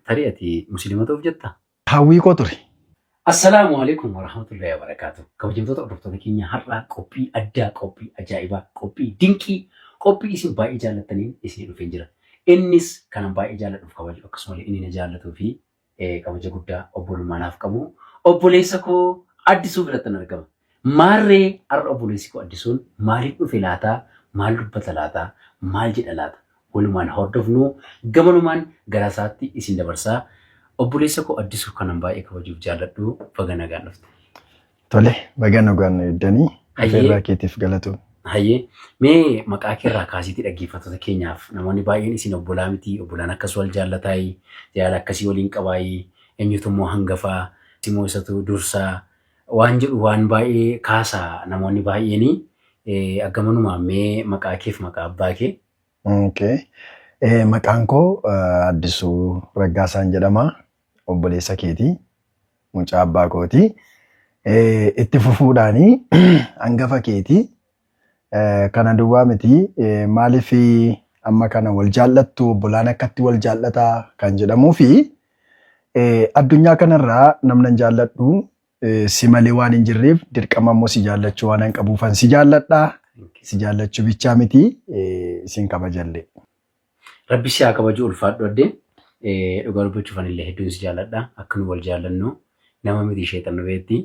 Tari'ati musliimota hojjetta? Hawwii koo ture. Assalaamu alaikum warahmatullahi wabarakatuh. Kabajamtoota hordoftoota keenya har'aa qophii addaa, qophii ajaa'ibaa, qophii dinqii, qophii isin baay'ee jaallattaniin isin dhufeen jira. Innis kanan baay'ee jaalladhuuf kabaju akkasumallee inni na jaallatuu fi kabaja guddaa obbolummaanaaf qabu. Obboleessa koo Addisuu biratti argama. Maarree har'a obboleessi koo Addisuun maaliif dhufe laataa? Maal dubbata laataa? Maal jedha laata? Walumaan hordofnu gamanumaan gara isaatti isin dabarsaa. Obboleessa koo Addisuu kanan baay'ee kabajuuf jaalladhu baga nagaan dhufte. Tole, baga nagaan eddanii afeerraa keetiif galatu. Hayyee mee maqaa keerraa kaasiitii dhaggeeffattoota keenyaaf namoonni baay'een isin obbolaa miti, obbolaan akkas wal jaallataayi, jaalala akkasii waliin qabaayi, eenyutummoo hangafaa, simoo isatu dursaa waan jedhu waan baay'ee kaasaa namoonni baay'een akkamanumaan mee maqaa keef maqaa abbaa kee? Okay. Maqaan koo Addisuu Raggaasaan jedhama. Obboleessa keetii, mucaa abbaa kooti. Itti fufuudhaanii hangafa keetii kana duwwaa miti. Maaliif amma kana wal jaallattu obbolaan akkatti wal jaallataa kan jedhamuu fi addunyaa kanarraa namnan jaalladhu si malee waan hin jirreef dirqama immoo si jaallachuu waan hin qabuufan si jaalladhaa. Si jaallachuu bichaa miti isin kabajallee. Rabbi si haa kabaju ulfaadhu addee. Dhugaa dubbachuuf anillee hedduun si jaalladha. Akka nu wal jaallannu nama miti sheexannu beetti.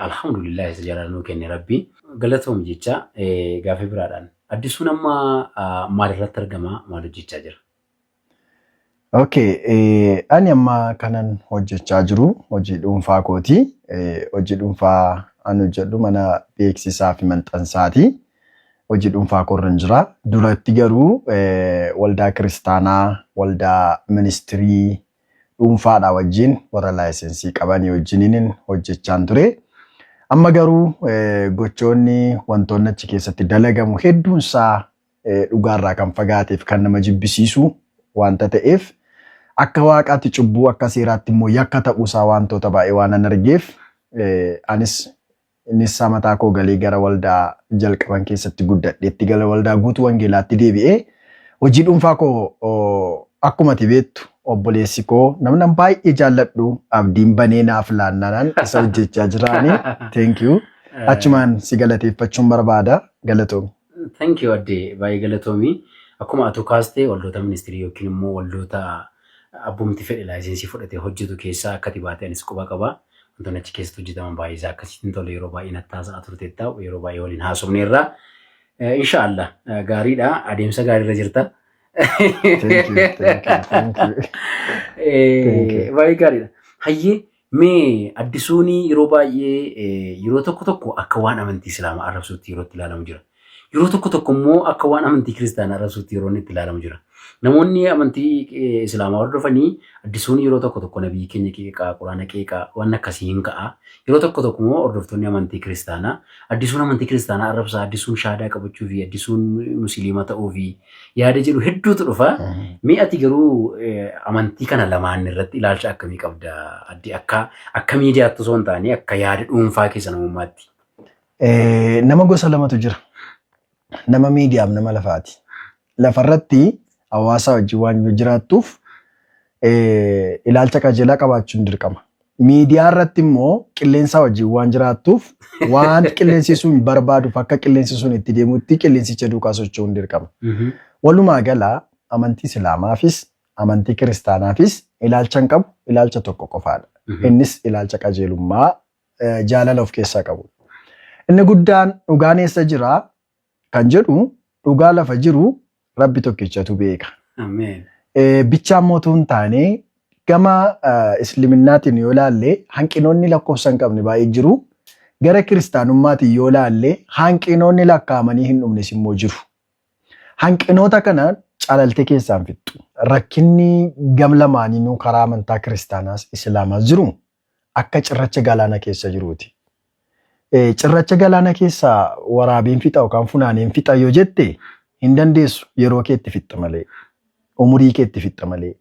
Alhamdulillah isa jaalannuu kenne Rabbi. Galatoom jecha gaafii biraadhaan. Addisuun amma maalirratti argama? Maal hojjechaa jira? Okay, ani amma kanan hojjechaa jiru hojii dhuunfaa kooti. Hojii dhuunfaa ani hojjedhu mana beeksisaa fi maxxansaati. Hojii dhuunfaa korran jira. Duratti garuu waldaa kiristaanaa, waldaa ministirii dhuunfaadhaa wajjin warra laayisensii qabanii wajjiniin hojjechaan ture. Amma garuu gochoonni wantoonni achi keessatti dalagamu hedduunsaa dhugaarraa kan fagaateef kan nama jibbisiisu wanta ta'eef akka waaqaatti cubbuu akka seeraatti immoo yakka ta'uusaa wantoota baay'ee waan an argeef anis innis mataa koo galee gara waldaa jalqaban keessatti guddadheetti gara waldaa guutuu wangeelaatti deebi'ee hojii dhuunfaa koo akkuma ati beektu obboleessi koo namni baay'ee jaalladhu abdiin banee naaf laannaan isa hojjechaa jiraani. Thank you. Achumaan si galateeffachuun barbaada. Galatoomi. Thank you addee baay'ee galatoomi. Akkuma atu kaastee waldoota ministirii yookiin immoo waldoota abbumti fedhe laayisensii fudhatee hojjetu keessaa akkati baatee anis quba qaba. Wantoonni achi keessatti hojjetaman baay'ee isaa akkasitti tole yeroo baay'ee nattaasaa turte ta'u yeroo baay'ee waliin haasofneerra. Inshaallah gaariidha adeemsa gaariirra jirta. Thank you. Baay'ee gaariidha. Hayyee mee Addisuun yeroo baay'ee yeroo tokko akka waan amantii Islaamaa arrabsuutti yeroo itti ilaalamu jira. Yeroo tokko immoo akka waan amantii Kiristaanaa arrabsuutti yeroo inni itti ilaalamu jira. Namoonni amantii Islaamaa hordofanii Addisuun yeroo tokko nabii keenya qeeqaa, Quraana qeeqaa waan akkasii hin ka'a. Yeroo tokko immoo hordoftoonni amantii Kiristaanaa Addisuun amantii Kiristaanaa arrabsaa, Addisuun shaadaa qabachuu fi Addisuun musliima ta'uu fi yaada jedhu hedduutu dhufa. Mee ati garuu amantii kana lamaan irratti ilaalcha akkamii qabda? Addi akka miidiyaatti osoo hin taane akka yaada dhuunfaa keessa namummaatti. Nama gosa lamatu jira. Nama miidiyaaf nama lafaati. Lafarratti hawaasa wajjin waan jiraattuuf ilaalcha qajeelaa qabaachuun dirqama. Miidiyaa irratti immoo qilleensa wajjin waan jiraattuuf waan qilleensi sun barbaaduuf akka qilleensi sun itti deemutti qilleensicha duukaa socho'uun dirqama. Walumaa gala amantii Islaamaafis amantii Kiristaanaafis ilaalcha hin qabu ilaalcha tokko qofaadha. Innis ilaalcha qajeelummaa jaalala of keessaa qabu. Inni guddaan dhugaan eessa jira kan jedhu dhugaa lafa jiru Rabbi tokkichatu beeka. Ameen. Bichaan mootuu hin taane gama Islaaminaatiin yoo ilaalle hanqinoonni lakkoofsa hin qabne baay'ee jiru. Gara Kiristaanummaatiin yoo ilaalle hanqinoonni lakkaa'amanii hin dhumnes immoo jiru. Hanqinoota kana caalaltee keessaan fixxu. Rakkinni gam lamaaniinuu karaa amantaa Kiristaanaas Islaamaas jiru akka cirracha galaana keessa jiruuti. Cirracha galaana keessa waraabeen fixa yookaan funaaneen fixa yoo jette hin dandeessu yeroo keetti fixxa malee. Umurii keetti fixxa malee.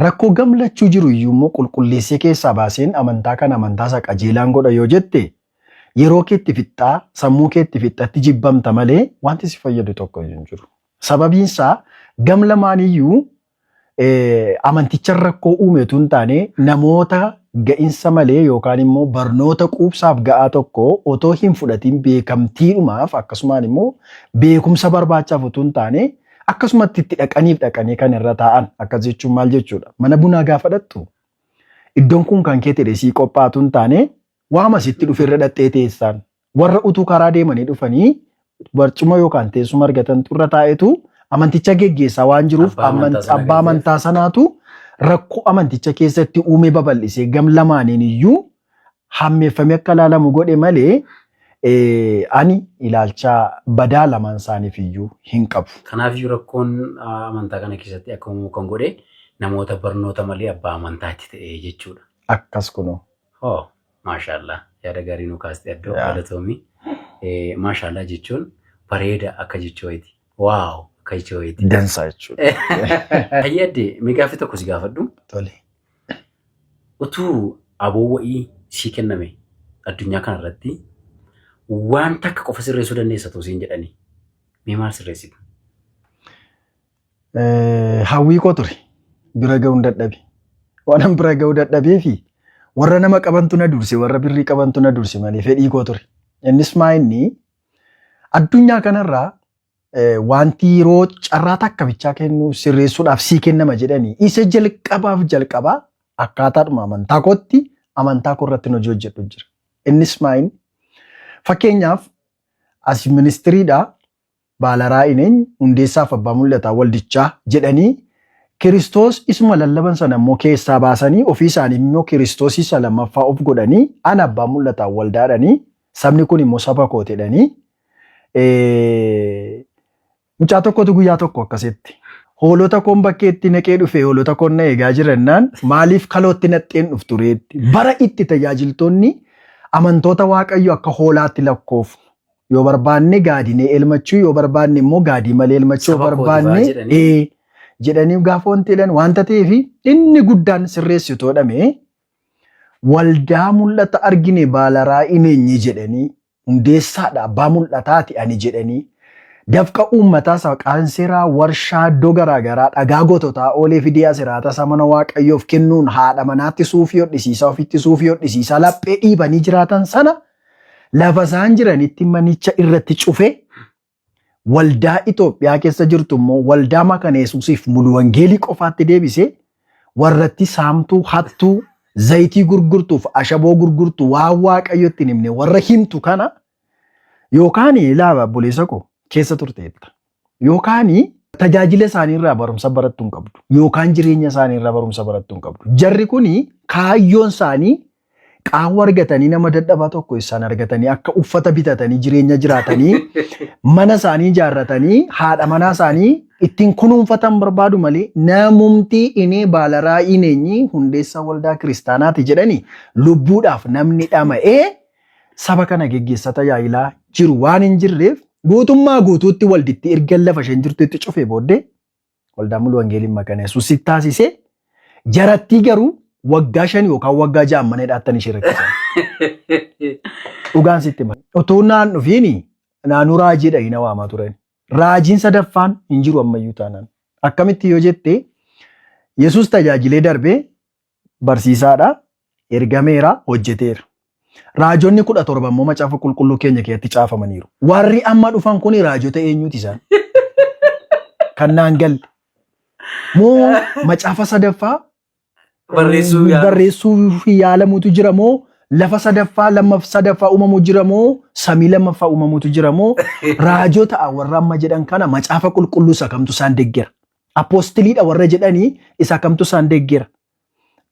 Rakkoo gamlachuu jiru iyyuu immoo qulqulleessee keessaa baaseen amantaa kana amantaa isa qajeelaan godha yoo jette yeroo keetti fixxaa sammuu keetti fixxatti jibbamta malee wanti si fayyadu tokko hin jiru. Sababiin isaa gam lamaaniyyuu amanticha rakkoo uumetu hin taane namoota ga'insa malee yookaan immoo barnoota quubsaaf ga'aa tokko otoo hin fudhatiin beekamtiidhumaaf akkasumaan immoo beekumsa barbaachaaf otoo hin taane akkasumatti itti dhaqanii kan irra taa'an akkas jechuun maal jechuudha. Mana bunaa gaafa dhaqxu iddoon kun kan kee ta'e sii qophaatu hin taane waama sitti dhufe irra dhaqxee teessaan warra utuu karaa deemanii dhufanii barcuma yookaan teessuma argatantu irra taa'etu amanticha geggeessaa waan jiruuf abbaa amantaa sanaatu rakkoo amanticha keessatti uume babal'isee gam lamaaniin iyyuu hammeeffame akka ilaalamu godhe malee ani ilaalcha badaa lamaan isaaniif iyyuu hin qabu. Kanaaf iyyuu rakkoon amantaa kana keessatti akka uumuu kan godhe namoota barnoota malee abbaa amantaatti ta'e jechuudha. Akkas kunoo. Maashaallah yaada gaarii nu kaastee addoo galatoomii. Maashaallah jechuun bareeda akka jechuuti. Waaw akka jechuuti. Dansaa jechuudha. Ayyadde miigaafi tokko si gaafadhu. Tole. Utuu aboo wa'ii sii kenname addunyaa kanarratti waan takka qofa sirreessuu dandeessa ta'uu siin jedhanii mee maal sirreessitu? Hawwii koo ture bira ga'uun dadhabe. Waan bira ga'uu dadhabee fi warra nama qabantu na durse warra birrii qabantu na durse malee fedhii koo ture. Innis maa inni addunyaa kanarraa wanti yeroo carraa takka bichaa kennu sirreessuudhaaf sii kennama jedhanii isa jalqabaa akkaataadhuma amantaa kootti amantaa koo irratti hojii hojjedhu jira. Innis maa inni fakkeenyaaf as ministiriidhaa Baalaraa'ineen hundeessaaf abbaa mul'ataa waldichaa jedhanii Kiristoos isuma lallaban sana immoo keessaa baasanii ofii isaanii immoo Kiristoos isa lammaffaa of godhanii ana abbaa mul'ataa waldaadhanii sabni kun immoo saba koo jedhanii mucaa tokkotu guyyaa tokko akkasitti hoolota koon bakkeetti naqee dhufe hoolota koon na eegaa jirannaan maaliif kalootti naqxeen dhuftureetti bara itti tajaajiltoonni amantoota waaqayyo akka hoolaatti lakkoofu yoo barbaanne gaadinee elmachuu yoo barbaanne immoo gaadii malee elmachuu yoo barbaanne jedhanii gaafa wanti jedhan wanta ta'eef inni guddaan sirreessituu dhamee waldaa mul'ata argine Baalaraa'ineen jedhanii hundeessaadha abbaa mul'ataati ani jedhanii dafqa uummataa qanseeraa warshaa iddoo garaagaraa dhagaa gototaa oolee fidiyaa siraata samana waaqayyoof kennuun haadha manaatti suufii hodhisiisaa ofitti suufii hodhisiisaa laphee dhiibanii jiraatan sana lafa isaan jiranitti manicha irratti cufe waldaa Itoophiyaa keessa jirtu immoo waldaa Makana Yesuusiif mulu wangeelii qofaatti deebise warratti saamtuu hattuu zayitii gurgurtuuf ashaboo gurgurtu waan waaqayyotti hin himne warra himtu kana yookaan ilaaba buleessa koo keessa turteetta yookaan tajaajila isaanii irraa barumsa barattuu hin qabdu yookaan jireenya isaanii irraa barumsa barattuu hin qabdu. Jarri kuni kaayyoon isaanii qaawwa argatanii nama dadhabaa tokko isaan argatanii akka uffata bitatanii jireenya jiraatanii mana isaanii ijaarratanii haadha manaa isaanii ittiin kunuunfatan barbaadu malee namumti inni Baalaraa'ineen hundeessa waldaa kiristaanaati jedhanii lubbuudhaaf namni dhama'ee saba kana geggeessa tajaajilaa jiru waan hin jirreef guutummaa guutuutti walditti erga lafa isheen jirtutti cufee booddee waldaa mulu wangeelii Makana Yesuus taasisee jarattii garuu waggaa 5 yookaan waggaa 6 mana hidhaatti ishee rakkisan. Dhugaan sitti hima. Otoo naan dhufiini naannoo raajiidha hina waamaa turan. Raajiin sadaffaan hin jiru ammayyuu taanaan. Akkamitti yoo jette Yesuus tajaajilee darbee barsiisaadha ergameera hojjeteera. Raajonni 17 immoo macaafa qulqulluu keenya keessatti caafamaniiru. Warri amma dhufan kun raajota eenyuti isaan? Kan naan galle. Moo macaafa sadaffaa barreessuu yaalamutu jira moo lafa sadaffaa lammaffaa sadaffaa uumamu jira moo samii lammaffaa uumamutu jira moo raajota warra amma jedhan kana macaafa qulqulluu isa kamtu isaan deeggera. Apoostiliidha warra jedhanii isa kamtu isaan deeggera.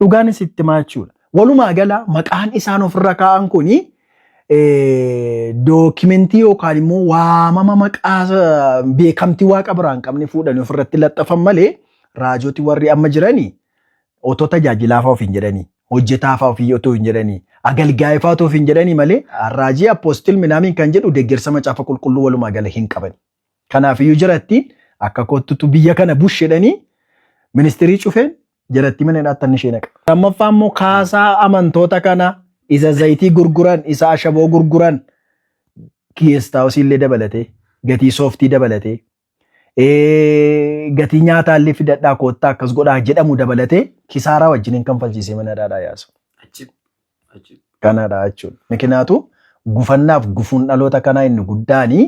Dhugaan sitti maachuudha. Walumaa gala maqaan isaan ofirra kaa'an kuni dookimentii yookaan immoo waamama maqaa beekamtii waaqa biraan qabne fuudhanii ofirratti laxxafan malee raajoti warri amma jiranii otoo tajaajilaafaa of hin jedhanii hojjetaafaa of otoo hin jedhanii agalgaa'ifaa otoo of hin jedhanii malee raajii apoostil minaamin kan jedhu deeggarsa macaafa qulqulluu walumaa gala hin qaban. Kanaafiyyuu jiratti akka kottutu biyya kana bush jedhanii ministirii cufeen jiratti mana hidhaatti ishee naqa. Lammaffaa immoo kaasaa amantoota kana isa zayitii gurguran isa ashaboo gurguran kiyeestaa illee dabalatee gatii sooftii dabalatee gatii nyaataa illee fidadhaa koottaa akkas godhaa jedhamu dabalatee kisaaraa wajjiniin kan falchiisee mana dhaadhaa yaasu. Kanadha jechuudha. Mikinaatu gufannaaf gufuun dhaloota kanaa inni guddaanii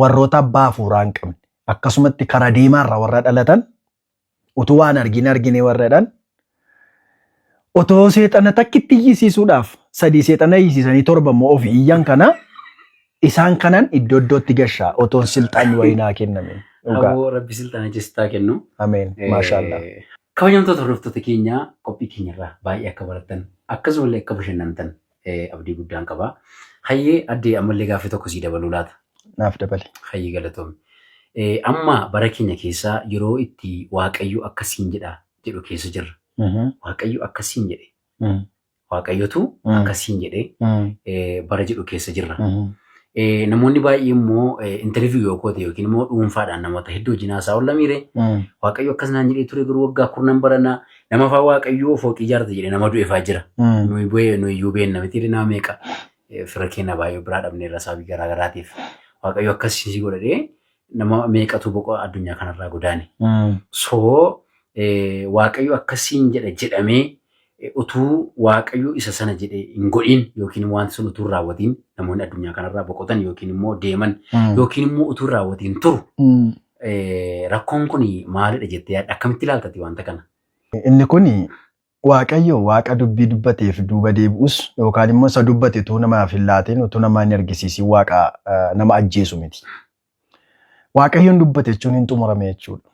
warroota abbaa hafuuraa hin qabne akkasumatti karaa deemaarra warra dhalatan utuu waan argine warradhan otoo seexana takkitti iyyisiisuudhaaf 3 seexana iyyisiisanii 7 immoo ofii iyyan kana isaan kanan iddoo iddootti gashaa otoon silxaanni wayinaa kenname. Aboo Rabbi silxaana jistaa kennu. Ameen. Maashaallah. Kabajamtoota hordoftoota keenya qophii keenyarraa baay'ee akka baratan akkasumallee akka bashannantan abdii guddaan qaba. Hayyee addee ammallee gaaffii tokko sii dabaluu laata? Naaf dabali. Hayyee galatoomne. Amma bara keenya keessaa yeroo itti Waaqayyo akkasiin jedha jedhu keessa jirra. Waaqayyo akkasiin jedhe. Waaqayyotu akkasiin jedhe bara jedhu keessa jirra. Namoonni baay'ee immoo interview yookiin immoo dhuunfaadhaan namoota hedduu wajjin haasaa oolla miire Waaqayyo akkas naan jedhee ture garuu waggaa 10 baranaa nama faa Waaqayyo fooqii ijaarta jedhee nama du'eefaa jira. Nuyi iyyuu beenna miti nama meeqa fira keenya baay'ee biraa dhabnee irra sababii garaa garaatiif Waaqayyo akkasii godhadhee nama meeqatu boqoo addunyaa kanarraa godaane. So Waaqayyo akkasiin jedha jedhamee utuu Waaqayyo isa sana jedhee hin godhin yookiin wanti sun utuu raawwatiin namoonni addunyaa kanarraa boqotan yookiin immoo deeman yookiin immoo utuu raawwatiin turu rakkoon kun maalidha jettee yaadda akkamitti ilaaltati wanta kana? Inni kun Waaqayyo Waaqa dubbii dubbateef duuba deebi'us yookaan immoo isa dubbate utuu namaaf hin laatiin utuu namaa hin argisiisin Waaqa nama ajjeesu miti. Waaqayyoon dubbate jechuun hin xumurame jechuudha.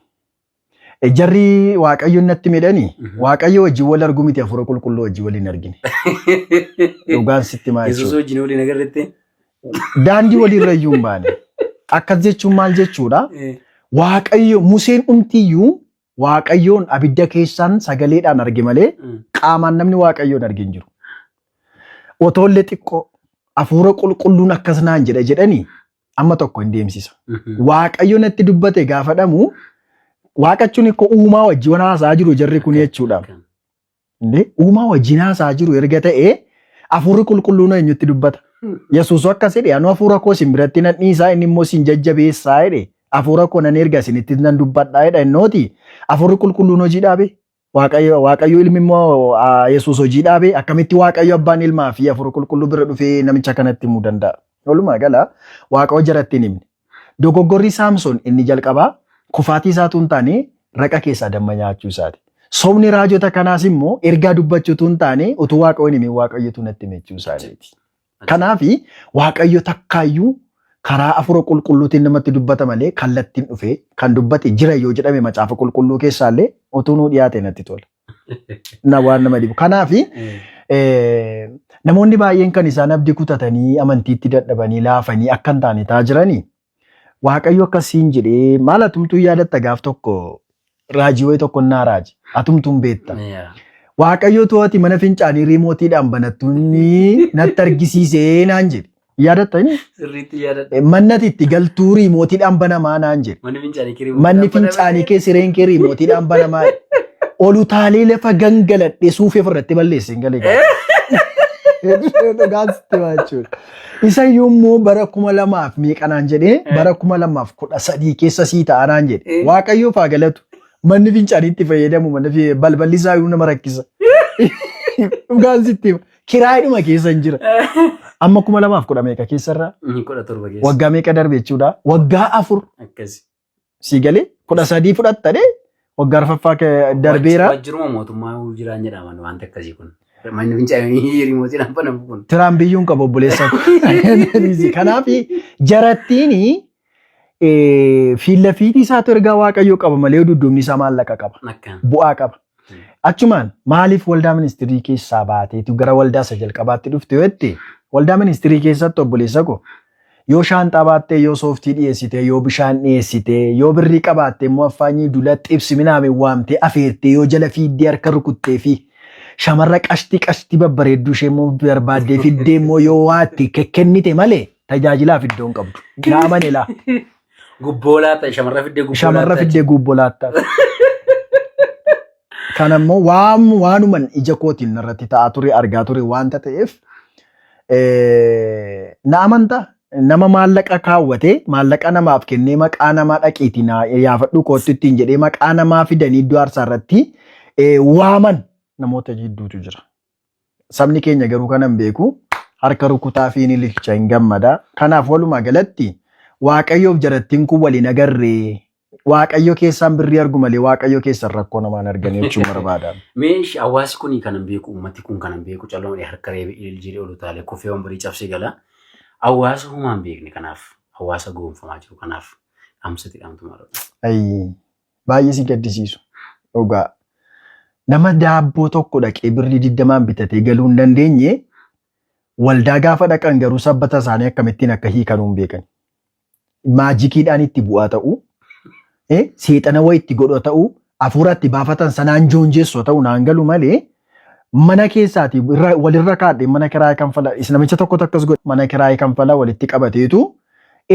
Jarri Waaqayyoon natti midhanii Waaqayyo wajjin wal argu miti hafuura qulqulluu wajjin wal hin argine. Dhugaan sitti maal jechuudha. Yesuus wajjin waliin agarreettee? Daandii walirra iyyuu hin baane. Akkas jechuun maal jechuudha? Waaqayyo Museen umtiyyuu Waaqayyoon abidda keessaan sagaleedhaan arge malee qaamaan namni Waaqayyoon arge hin jiru. Otoollee xiqqoo hafuura qulqulluun akkas naan jedha jedhanii amma tokko hin deemsisa. Waaqayyo natti dubbate gaafadhamu Waaqachuun ikko uumaa wajjin haasaa jiru jarri kun jechuudha. Uumaa wajjin haasaa jiru erga ta'ee hafuurri qulqulluun eenyutti dubbata. Yesuus akkas jedhe anu hafuura koo isin biratti nan dhiisaa inni immoo isin jajjabeessaa jedhe hafuura koo nan erga isinitti nan dubbadhaa jedha innooti hafuurri qulqulluun hojii dhaabe Waaqayyo ilmi immoo Yesuus hojii dhaabe akkamitti Waaqayyo abbaan ilmaa fi hafuura qulqulluu bira dhufee namicha kanatti himuu danda'a. Walumaa gala Waaqa jaratti hin himne. Dogoggorri Saamsoon inni jalqabaa kufaatii isaatu hin taane raqa keessaa damma nyaachuu isaati. Sobni raajota kanaas immoo ergaa dubbachuutu hin taane utuu Waaqayyoon himee Waaqayyotu natti himechuu isaati. Kanaafi Waaqayyo takkaayyuu karaa hafuura qulqulluutiin namatti dubbata malee kallattiin dhufee kan dubbate jira yoo jedhame macaafa qulqulluu keessaallee utuu nuu dhiyaate natti tola. Na waan nama dhibu. Kanaafi namoonni baay'een kan isaan abdii kutatanii amantiitti dadhabanii laafanii akka hin taane taa'aa jiranii Waaqayyo akkasiin jedhee maal atumtuu yaadatta gaaf tokko raajii wayii tokko naa raaji atumtuun beetta. Waaqayyo to'ati mana fincaanii riimootiidhaan banattuuni natti argisiisee naan jedhe. Yaadatta inni? Sirriitti yaadatta. Mannati itti galtuu riimootiidhaan banamaa naan jedhe. Manni fincaanii kee sireen kee riimootiidhaan banamaa. Olutaalee lafa gangaladhe suufee ofirratti balleesse hin galee. Dhugaatti jechuudha. Isa yommuu bara 2000 meeqanaan jedhee bara 2013 keessa sii ta'anaan jedhe. Waaqayyoof haa galatu. Manni fincaaniitti fayyadamu manni balballi isaa nama rakkisa. Dhugaatti kiraayidhuma keessa hin jira. Amma 2010 meeqa keessarraa? 17 keessa. Waggaa meeqa darbe jechuudha? Waggaa 4. Akkasi. Sii galee 13 fudhattadhe waggaa arfaffaa darbeera. Wajjiruma mootummaa jiraan jedhaman wanta akkasii kun. Manni fincaanii riimootiidhaan banamu kun. Tiraan biyyuun qaba obboleessa. Kanaaf jarattiin fiilla fiitii isaatu ergaa Waaqayyoo qaba malee dudduubni isaa maallaqa qaba. Bu'aa qaba. Achumaan maaliif waldaa ministirii keessaa baateetu gara waldaa isa jalqabaatti dhufte yoo jette waldaa ministirii keessatti obboleessa koo yoo shaanxaa baattee yoo sooftii dhiyeessite yoo bishaan dhiyeessite yoo birrii qabaatte immoo affaanyii dula xibsi minaame waamtee afeertee yoo jala fiiddee harka rukuttee fi shamarra qashtii babbareedduu ishee immoo barbaaddee fiddee immoo yoo waatti kennite malee tajaajilaaf iddoon qabdu. Naaman ilaa. Gubboo laatta shamarra fiddee gubboo laatta. Kanammoo waanuman ija kootiin irratti ta'aa ture argaa ture waanta ta'eef na amantaa nama maallaqa kaawwate maallaqa namaaf kennee maqaa namaa dhaqiitiin yaafadhu kootti ittiin jedhee maqaa namaa fidanii iddoo aarsaa irratti waaman namoota jidduutu jira. Sabni keenya garuu kanan beeku harka rukutaa fi ni ililcha hin gammada. Kanaaf walumaa galatti Waaqayyoof jarattiin kun waliin agarree Waaqayyo keessaan birrii argu malee Waaqayyo keessan rakkoo namaan arganii jechuun barbaada. Meesh hawaasi kuni kanan beeku ummati kun kanan beeku calloon harka reebe ililjiidhe olutaalee kufee wambarii cabsee gala. Hawaasa humaan beekne kanaaf hawaasa goonfamaa jiru kanaaf dhaamsatti dhaamtumaa dha. Baay'ee si gaddisiisu. Dhugaa. Nama daabboo tokko dhaqee birrii 20 bitatee galuu hin dandeenye waldaa gaafa dhaqan garuu sabbata isaanii akkamittiin akka hiikanuu hin beekan. Maajikiidhaan itti bu'aa ta'uu, seexana wayii itti godhu ta'uu, hafuura itti baafatan sanaan joonjeessoo ta'uu naan galu malee mana keessaati walirra kaadhe mana kiraayee kanfala namicha tokko takkas godhe mana kiraayee kanfala walitti qabateetu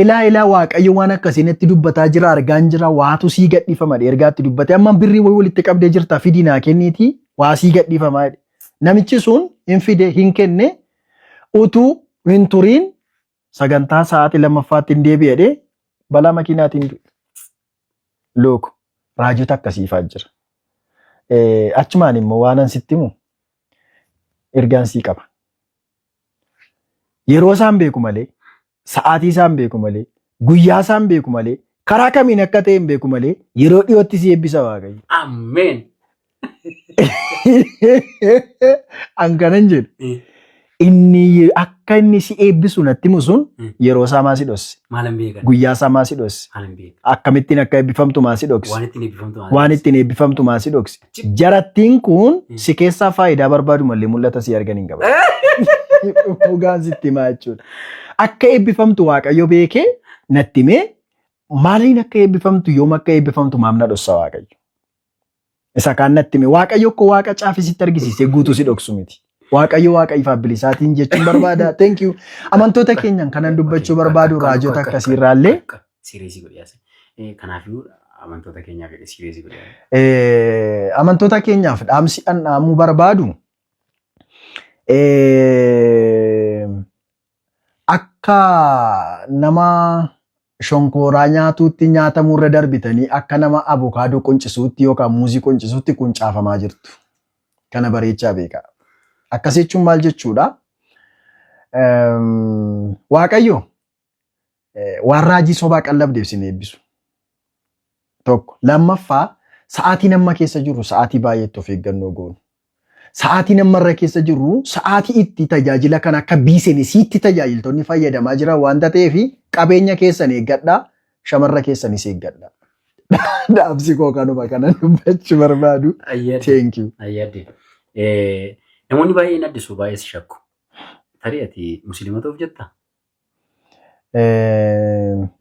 ilaa Waaqayyo waan akkasiin itti dubbataa jira argaan jira waatu sii gadhiifama ergaatti dubbate amma birrii walitti qabdee jirta fidinaa kenniiti waa sii gadhiifama namichi sun hin fide hin kenne utuu hin turiin sagantaa sa'aatii lammaffaatti hin deebi'ee balaa makiinaatiin looko raajota akkasiifaa jira. Achumaan immoo waanan sitti himu ergaan sii qaba. Yeroo isaan beeku malee, sa'aatii isaan beeku malee, guyyaa isaan beeku malee, karaa kamiin akka ta'e hin beeku malee, yeroo dhiyootti si eebbisa Waaqayyo. Ameen. Ankanan jedhu. Inni akka inni si eebbisu natti himu sun yeroo isaa maasii dhosse. Maalan beekan. Guyyaa isaa maasii dhosse. Maalan beekan. Akkamittiin akka eebbifamtu maasii dhokse. Waan ittiin eebbifamtu maasii dhokse. Waan ittiin eebbifamtu maasii dhokse. Jarattiin kun si keessaa faayidaa barbaadu malee mul'ata si argan hin qaban. Dhugaan sitti himaa jechuudha. Akka eebbifamtu Waaqayyo beekee natti himee maaliin akka eebbifamtu yoom akka eebbifamtu maamna dhossa Waaqayyo. Isa kaan natti himee Waaqayyo akka Waaqa caafisitti argisiisee guutuu si dhoksu miti. Waaqayyo Waaqa ifaaf bilisaatiin jechuun barbaada. Thank you. Amantoota keenyan kanan dubbachuu barbaadu raajota akkasiirraallee. Sireesii godhiyaase. Kanaafuu amantoota keenyaaf sireesii godhiyaase. Amantoota keenyaaf dhaamsi dhaamuu barbaadu akka nama shonkooraa nyaatuutti nyaatamurra darbitanii akka nama abukaadoo quncisuutti yookaan muuzii quncisuutti quncaafamaa jirtu. Kana bareechaa beekaa. Akkas jechuun maal jechuudha? Waaqayyo waan raajii sobaa qallabdeef sin eebbisu. Tokko. Lammaffaa sa'aatii nama keessa jiru sa'aatii baay'eetti of eeggannoo goonu. Sa'aatii namarra keessa jiru sa'aatii itti tajaajila kan akka biizinesiitti tajaajiltoonni fayyadamaa jiran waanta ta'eef qabeenya keessan eeggadhaa, shamarra keessanis eeggadhaa. Dhaamsi koo kanuma kanan dubbachuu barbaadu. Thank you. Ayyaadde. Namoonni baay'een addisu baay'ee si shakku. Tarii ati musliimota of jettaa?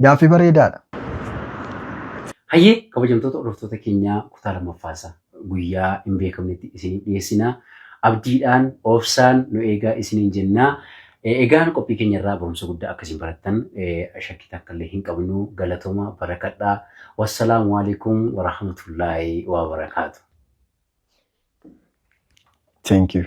Gaaffii bareedaadha. Hayyee kabajamtoota hordoftoota keenyaa kutaa lammaffaasaa guyyaa hin beekamnetti isiniif dhiyeessinaa. Abdiidhaan obsaan nu eegaa isiniin jennaa. Egaan qophii keenya irraa barumsa guddaa akkasiin barattan shakkii takka illee hin qabnu galatooma barakadhaa. Wassalaamu alaikum wa rahmatullaahi wa barakaatu. Thank you.